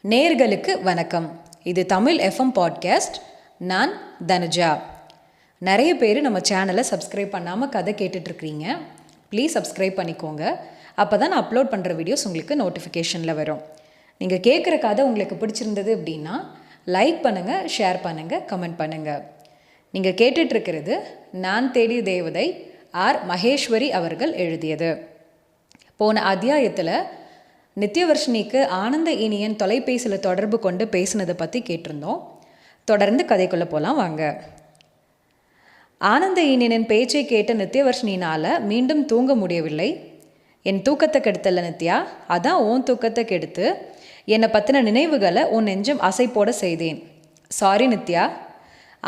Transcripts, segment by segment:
நேர்களுக்கு வணக்கம். இது தமிழ் எஃப்எம் பாட்காஸ்ட். நான் தனுஜா. நிறைய பேர் நம்ம சேனலை சப்ஸ்கிரைப் பண்ணாமல் கதை கேட்டுட்ருக்கிறீங்க. ப்ளீஸ் சப்ஸ்கிரைப் பண்ணிக்கோங்க. அப்போ தான் நான் அப்லோட் பண்ணுற வீடியோஸ் உங்களுக்கு நோட்டிஃபிகேஷனில் வரும். நீங்கள் கேட்குற கதை உங்களுக்கு பிடிச்சிருந்தது அப்படின்னா லைக் பண்ணுங்கள், ஷேர் பண்ணுங்கள், கமெண்ட் பண்ணுங்கள். நீங்கள் கேட்டுட்ருக்கிறது நான் தேடிய தேவதை ஆர் மகேஸ்வரி அவர்கள் எழுதியது. போன அத்தியாயத்தில் நித்யவர்ஷினிக்கு ஆனந்த இனியன் தொலைபேசியில் தொடர்பு கொண்டு பேசினதை பற்றி கேட்டிருந்தோம். தொடர்ந்து கதைக்குள்ளே போகலாம் வாங்க. ஆனந்த இனியனின் பேச்சை கேட்ட நித்யவர்ஷினினால் மீண்டும் தூங்க முடியவில்லை. என் தூக்கத்தை கெடுத்தல நித்யா, அதான் உன் தூக்கத்தை கெடுத்து என்னை பற்றின நினைவுகளை உன் நெஞ்சம் அசைப்போட செய்தேன். சாரி நித்யா.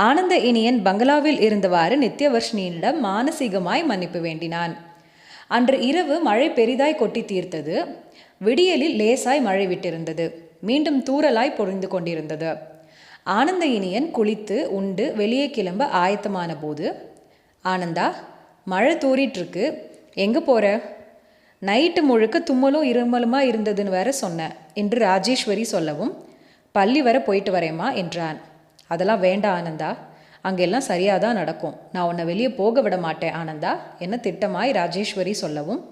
ஆனந்த இனியன் பங்களாவில் இருந்தவாறு நித்யவர்ஷினியிடம் மானசீகமாய் மன்னிப்பு வேண்டினான். அன்று இரவு மழை பெரிதாய் கொட்டி தீர்த்தது. விடியலில் லேசாய் மழை விட்டிருந்தது. மீண்டும் தூறலாய் பொழிந்து கொண்டிருந்தது. ஆனந்த இனியன் குளித்து உண்டு வெளியே கிளம்ப ஆயத்தமான போது, ஆனந்தா, மழை தூறிட்டுருக்கு, எங்கே போகிற? நைட்டு முழுக்க தும்மலும் இருமலுமா இருந்ததுன்னு வேற சொன்னேன் என்று ராஜேஸ்வரி சொல்லவும், பள்ளி வர போயிட்டு வரேம்மா என்றான். அதெல்லாம் வேண்டாம் ஆனந்தா, அங்கெல்லாம் சரியாக தான் நடக்கும். நான் உன்னை வெளியே போக விட மாட்டேன் ஆனந்தா என்ன திட்டமாய் ராஜேஸ்வரி சொல்லவும்,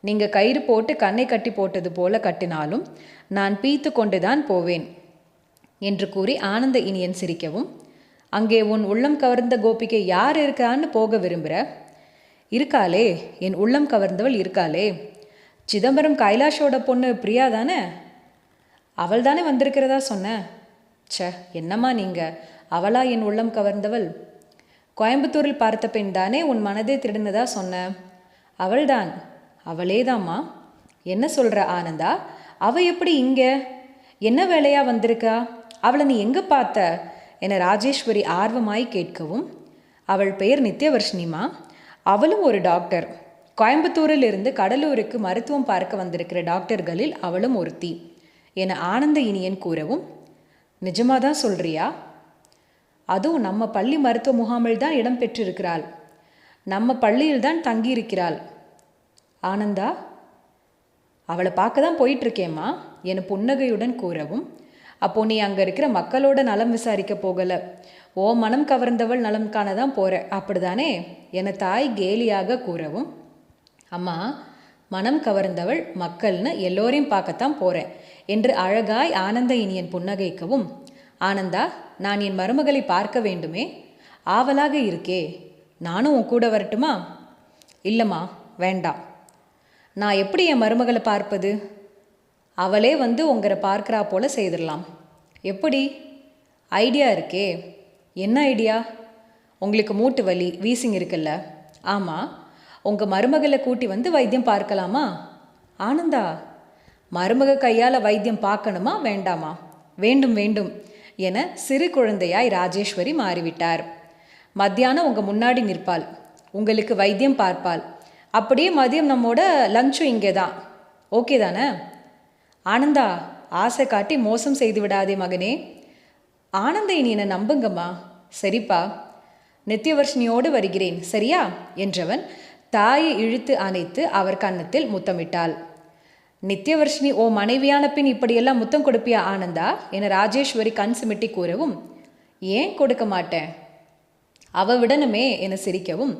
நீங்கள் கயிறு போட்டு கண்ணை கட்டி போட்டது போல கட்டினாலும் நான் பீத்து கொண்டு தான் போவேன் என்று கூறி ஆனந்த இனியன் சிரிக்கவும், அங்கே உன் உள்ளம் கவர்ந்த கோபிகை யார் இருக்கான்னு போக விரும்புகிற? இருக்காளே, என் உள்ளம் கவர்ந்தவள் இருக்காளே, சிதம்பரம் கைலாஷோட பொண்ணு பிரியா தானே? அவள் தானே வந்திருக்கிறதா சொன்னேன். என்னம்மா நீங்கள், அவளா என் உள்ளம் கவர்ந்தவள்? கோயம்புத்தூரில் பார்த்த பெண் தானே உன் மனதை திருடினதா சொன்ன? அவள்தான். அவளேதாம்மா. என்ன சொல்கிற ஆனந்தா? அவள் எப்படி இங்கே? என்ன வேலையாக வந்திருக்கா? அவளை நீ எங்கே பார்த்த என ராஜேஸ்வரி ஆர்வமாய் கேட்கவும், அவள் பெயர் நித்யவர்ஷினிமா. அவளும் ஒரு டாக்டர். கோயம்புத்தூரில் இருந்து கடலூருக்கு மருத்துவம் பார்க்க வந்திருக்கிற டாக்டர்களில் அவளும் ஒருத்தி என ஆனந்த இனியன் கூறவும், நிஜமாக தான் சொல்கிறியா? அதுவும் நம்ம பள்ளி மருத்துவ முகாமில் தான் இடம் பெற்றிருக்கிறாள். நம்ம பள்ளியில் தான் தங்கியிருக்கிறாள். ஆனந்தா, அவளை பார்க்க தான் போயிட்டுருக்கேம்மா என புன்னகையுடன் கூறவும், அப்போது நீ அங்கே இருக்கிற மக்களோட நலம் விசாரிக்க போகலை, ஓ மனம் கவர்ந்தவள் நலம் காண தான் போகிற, அப்படிதானே என தாய் கேலியாக கூறவும், அம்மா, மனம் கவர்ந்தவள் மக்கள்னு எல்லோரையும் பார்க்கத்தான் போகிறேன் என்று அழகாய் ஆனந்த இனியன் புன்னகைக்கவும், ஆனந்தா, நான் என் மருமகளை பார்க்க வேண்டுமே, ஆவலாக இருக்கே, நானும் உன் கூட வரட்டுமா? இல்லைம்மா, வேண்டாம். நான் எப்படி என் மருமகளை பார்ப்பது? அவளே வந்து உங்களை பார்க்குறா போல செய்திடலாம். எப்படி? ஐடியா இருக்கே. என்ன ஐடியா? உங்களுக்கு மூட்டு வலி, வீசிங் இருக்குல்ல? ஆமாம். உங்கள் மருமகளை கூட்டி வந்து வைத்தியம் பார்க்கலாமா? ஆனந்தா, மருமக கையால் வைத்தியம் பார்க்கணுமா வேண்டாமா? வேண்டும் வேண்டும் என சிறு குழந்தையாய் ராஜேஸ்வரி மாறிவிட்டார். மத்தியானம் உங்கள் முன்னாடி நிற்பாள், உங்களுக்கு வைத்தியம் பார்ப்பாள். அப்படியே மதியம் நம்மோட லஞ்சும் இங்கே தான். ஓகே தானே? ஆனந்தா, ஆசை காட்டி மோசம் செய்து விடாதே மகனே. ஆனந்த இனியனை நம்புங்கம்மா. சரிப்பா, நித்யவர்ஷினியோடு வருகிறேன் சரியா என்றவன் தாயை இழுத்து அணைத்து அவர் கன்னத்தில் முத்தமிட்டாள். நித்யவர்ஷினி ஓ மனைவியான பின் இப்படியெல்லாம் முத்தம் கொடுப்பியா ஆனந்தா என ராஜேஸ்வரி கண் சிமிட்டி கூறவும், ஏன் கொடுக்க மாட்டேன், அவ விடணுமே என சிரிக்கவும்,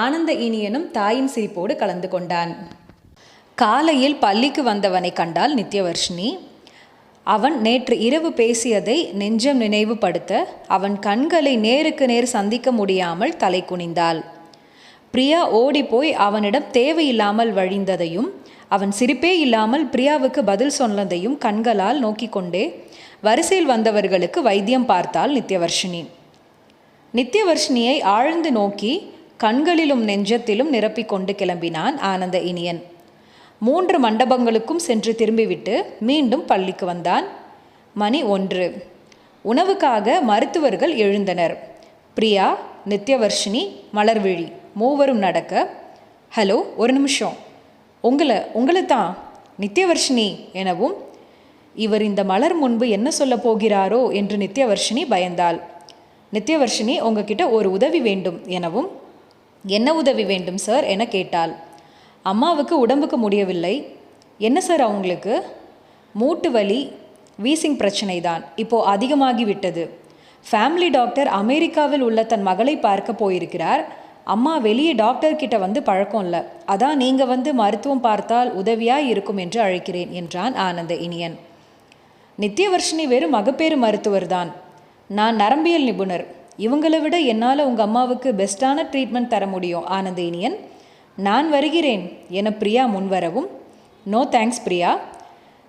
ஆனந்த இனியனும் தாயின் சிரிப்போடு கலந்து கொண்டான். காலையில் பள்ளிக்கு வந்தவனை கண்டால் நித்யவர்ஷினி. அவன் நேற்று இரவு பேசியதை நெஞ்சம் நினைவுபடுத்த அவன் கண்களை நேருக்கு நேர் சந்திக்க முடியாமல் தலை குனிந்தாள். பிரியா ஓடிப்போய் அவனிடம் தேவையில்லாமல் வழிந்ததையும் அவன் சிரிப்பே இல்லாமல் பிரியாவுக்கு பதில் சொன்னதையும் கண்களால் நோக்கி கொண்டே வரிசையில் வந்தவர்களுக்கு வைத்தியம் பார்த்தாள் நித்யவர்ஷினி. நித்யவர்ஷினியை ஆழ்ந்து நோக்கி கண்களிலும் நெஞ்சத்திலும் நிரப்பிக்கொண்டு கிளம்பினான் ஆனந்த இனியன். 3 மண்டபங்களுக்கும் சென்று திரும்பிவிட்டு மீண்டும் பள்ளிக்கு வந்தான். மணி 1. உணவுக்காக மருத்துவர்கள் எழுந்தனர். பிரியா, நித்யவர்ஷினி, மலர்விழி மூவரும் நடக்க, ஹலோ, ஒரு நிமிஷம், உங்களை தான் நித்யவர்ஷினி எனவும், இவர் இந்த மலர் முன்பு என்ன சொல்ல போகிறாரோ என்று நித்யவர்ஷினி பயந்தாள். நித்யவர்ஷினி, உங்ககிட்ட ஒரு உதவி வேண்டும் எனவும், என்ன உதவி வேண்டும் சார் என கேட்டாள். அம்மாவுக்கு உடம்புக்கு முடியவில்லை. என்ன சார் அவங்களுக்கு? மூட்டு வலி, வீசிங் பிரச்சனை தான் இப்போ அதிகமாகிவிட்டது. ஃபேமிலி டாக்டர் அமெரிக்காவில் உள்ள தன் மகளை பார்க்க போயிருக்கிறார். அம்மா வெளியே டாக்டர்கிட்ட வந்து பழக்கம் இல்லை, அதான் நீங்கள் வந்து மருத்துவம் பார்த்தால் உதவியாக இருக்கும் என்று அழைக்கிறேன் என்றான் ஆனந்த இனியன். நித்யவர்ஷினி வெறும் மகப்பேறு மருத்துவர் தான், நான் நரம்பியல் நிபுணர். இவங்களை விட என்னால் உங்கள் அம்மாவுக்கு பெஸ்ட்டான ட்ரீட்மெண்ட் தர முடியும் ஆனந்த இனியன். நான் வருகிறேன் என பிரியா முன்வரவும், நோ தேங்க்ஸ் பிரியா,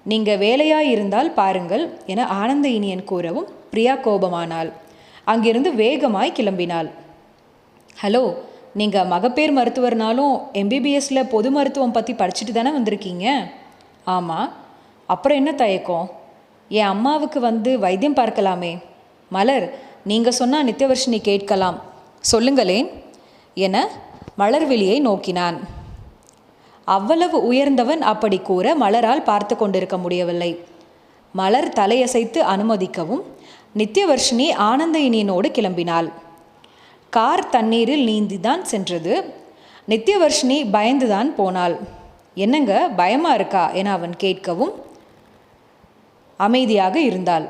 நீங்கள் வேலையாக இருந்தால் பாருங்கள் என ஆனந்த இனியன் கூறவும் பிரியா கோபமானாள். அங்கிருந்து வேகமாய் கிளம்பினாள். ஹலோ, நீங்கள் மகப்பேறு மருத்துவர்னாலும் எம்பிபிஎஸ்ல பொது மருத்துவம் பற்றி படிச்சுட்டு தானே வந்திருக்கீங்க? ஆமாம். அப்புறம் என்ன தயக்கம்? என் அம்மாவுக்கு வந்து வைத்தியம் பார்க்கலாமே. மலர், நீங்கள் சொன்னால் நித்யவர்ஷினி கேட்கலாம், சொல்லுங்களேன் என மலர்விழியை நோக்கினான். அவ்வளவு உயர்ந்தவன் அப்படி கூற மலரால் பார்த்து கொண்டிருக்க முடியவில்லை. மலர் தலையசைத்து அனுமதிக்கவும் நித்யவர்ஷினி ஆனந்த இனியனோடு கிளம்பினாள். கார் தண்ணீரில் நீந்திதான் சென்றது. நித்யவர்ஷினி பயந்துதான் போனாள். என்னங்க பயமாக இருக்கா என அவன் கேட்கவும் அமைதியாக இருந்தாள்.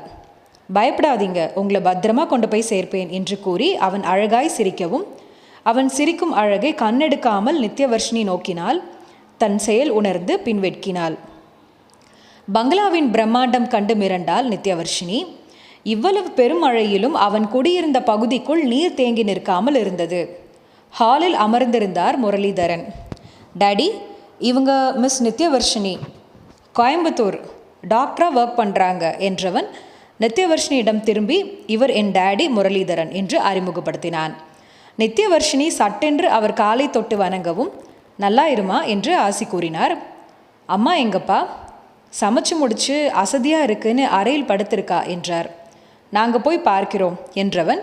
பயப்படாதீங்க, உங்களை பத்திரமா கொண்டு போய் சேர்ப்பேன் என்று கூறி அவன் அழகாய் சிரிக்கவும் அவன் சிரிக்கும் அழகை கண்ணெடுக்காமல் நித்யவர்ஷினி நோக்கினாள். தன் செயல் உணர்ந்து பின்வெட்கினாள். பங்களாவின் பிரம்மாண்டம் கண்டு மிரண்டாள் நித்யவர்ஷினி. இவ்வளவு பெருமழையிலும் அவன் குடியிருந்த பகுதிக்குள் நீர் தேங்கி நிற்காமல் இருந்தது. ஹாலில் அமர்ந்திருந்தார் முரளிதரன். டாடி, இவங்க மிஸ் நித்யவர்ஷினி, கோயம்புத்தூர் டாக்டராக ஒர்க் பண்ணுறாங்க என்றவன் நித்யவர்ஷினியிடம் திரும்பி, இவர் என் டாடி முரளிதரன் என்று அறிமுகப்படுத்தினான். நித்யவர்ஷினி சட்டென்று அவர் காலை தொட்டு வணங்கவும், நல்லா இருமா என்று ஆசி கூறினார். அம்மா எங்கப்பா? சமைச்சு முடிச்சு அசதியாக இருக்குன்னு அறையில் படுத்திருக்கா என்றார். நாங்கள் போய் பார்க்கிறோம் என்றவன்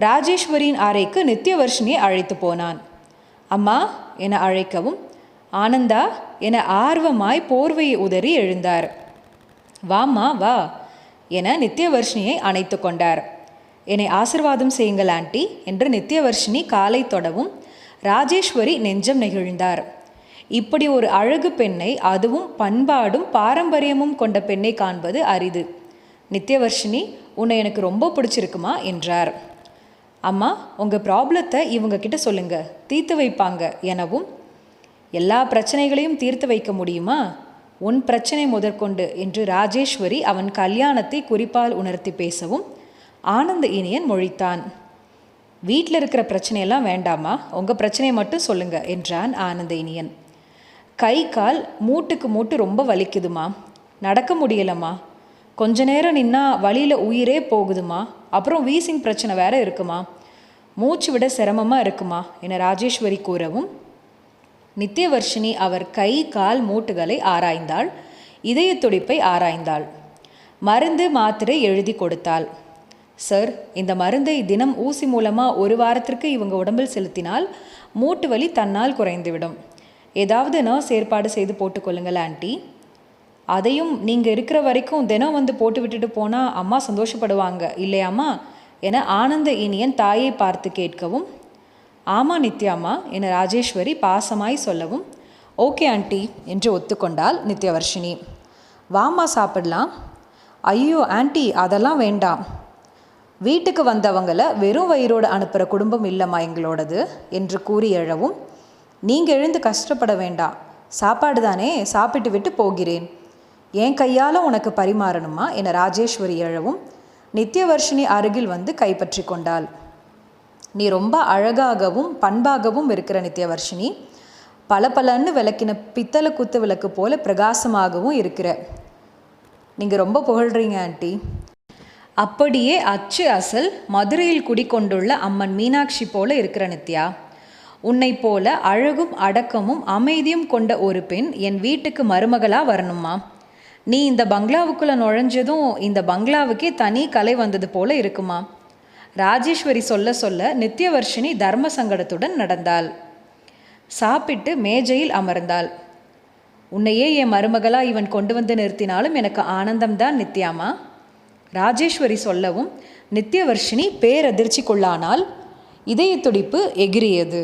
ராஜேஸ்வரியின் அறைக்கு நித்யவர்ஷினியை அழைத்து போனான். அம்மா என அழைக்கவும், ஆனந்தா என ஆர்வமாய் போர்வையை உதறி எழுந்தார். வாம்மா வா என நித்யவர்ஷினியை அணைத்து கொண்டார். என்னை ஆசிர்வாதம் செய்யுங்கள் ஆண்டி என்று நித்யவர்ஷினி காலை தொடவும் ராஜேஸ்வரி நெஞ்சம் நெகிழ்ந்தார். இப்படி ஒரு அழகு பெண்ணை, அதுவும் பண்பாடும் பாரம்பரியமும் கொண்ட பெண்ணை காண்பது அரிது. நித்யவர்ஷினி, உன்னை எனக்கு ரொம்ப பிடிச்சிருக்குமா என்றார். அம்மா, உங்கள் ப்ராப்ளத்தை இவங்க கிட்ட சொல்லுங்க, தீர்த்து வைப்பாங்க எனவும், எல்லா பிரச்சனைகளையும் தீர்த்து வைக்க முடியுமா? உன் பிரச்சனை முதற்கொண்டு என்று ராஜேஸ்வரி அவன் கல்யாணத்தை குறிப்பால் உணர்த்தி பேசவும் ஆனந்த இனியன் மொழித்தான். வீட்டில் இருக்கிற பிரச்சனையெல்லாம் வேண்டாமா, உங்கள் பிரச்சனையை மட்டும் சொல்லுங்க என்றான் ஆனந்த இனியன். கை கால் மூட்டுக்கு மூட்டு ரொம்ப வலிக்குதுமா, நடக்க முடியலம்மா, கொஞ்ச நேரம் நின்னா வழியில் உயிரே போகுதுமா, அப்புறம் வீசிங் பிரச்சனை வேற இருக்குமா, மூச்சு விட சிரமமாக இருக்குமா என ராஜேஸ்வரி கூறவும் நித்யவர்ஷினி அவர் கை கால் மூட்டுகளை ஆராய்ந்தாள். இதய துடிப்பை ஆராய்ந்தாள். மருந்து மாத்திரை எழுதி கொடுத்தாள். சார், இந்த மருந்தை தினம் ஊசி மூலமாக 1 வாரத்திற்கு இவங்க உடம்பில் செலுத்தினால் மூட்டு வலி தன்னால் குறைந்துவிடும். ஏதாவது நர்ஸ் ஏற்பாடு செய்து போட்டுக்கொள்ளுங்கள் ஆண்டி. அதையும் நீங்கள் இருக்கிற வரைக்கும் தினம் வந்து போட்டு விட்டுட்டு போனால் அம்மா சந்தோஷப்படுவாங்க இல்லையாம்மா என ஆனந்த இனியன் தாயை பார்த்து கேட்கவும், ஆமாம் நித்யாம்மா என ராஜேஸ்வரி பாசமாய் சொல்லவும், ஓகே ஆண்டி என்று ஒத்துக்கொண்டாள் நித்யவர்ஷினி. வாமா சாப்பிடலாம். ஐயோ ஆண்டி, அதெல்லாம் வேண்டாம். வீட்டுக்கு வந்தவங்களை வெறும் வயிறோடு அனுப்புகிற குடும்பம் இல்லைம்மா எங்களோடது என்று கூறி எழவும், நீங்கள் எழுந்து கஷ்டப்பட வேண்டாம், சாப்பாடு தானே, சாப்பிட்டு விட்டு போகிறேன், என் கையால் உனக்கு பரிமாறணுமா என ராஜேஸ்வரி எழவும் நித்யவர்ஷினி அருகில் வந்து கைப்பற்றி கொண்டாள். நீ ரொம்ப அழகாகவும் பண்பாகவும் இருக்கிற நித்யவர்ஷினி, பலன்னு விளக்கின பித்தளை குத்து விளக்கு போல பிரகாசமாகவும் இருக்கிற. நீங்கள் ரொம்ப புகழ்கிறீங்க ஆண்டி. அப்படியே அச்சு அசல் மதுரையில் குடிக்கொண்டுள்ள அம்மன் மீனாட்சி போல இருக்கிற நித்யா. உன்னை போல அழகும் அடக்கமும் அமைதியும் கொண்ட ஒரு பெண் என் வீட்டுக்கு மருமகளாக வரணுமா? நீ இந்த பங்களாவுக்குள்ளே நுழைஞ்சதும் இந்த பங்களாவுக்கே தனி கலை வந்தது போல இருக்குமா? ராஜேஸ்வரி சொல்ல சொல்ல நித்யவர்ஷினி தர்ம சங்கடத்துடன் நடந்தாள். சாப்பிட்டு மேஜையில் அமர்ந்தாள். உன்னையே என் மருமகளா இவன் கொண்டு வந்து நிறுத்தினாலும் எனக்கு ஆனந்தம்தான் நித்யாமா. ராஜேஸ்வரி சொல்லவும் நித்யவர்ஷினி பேரதிர்ச்சிக்குள்ளானால். இதய துடிப்பு எகிரியது.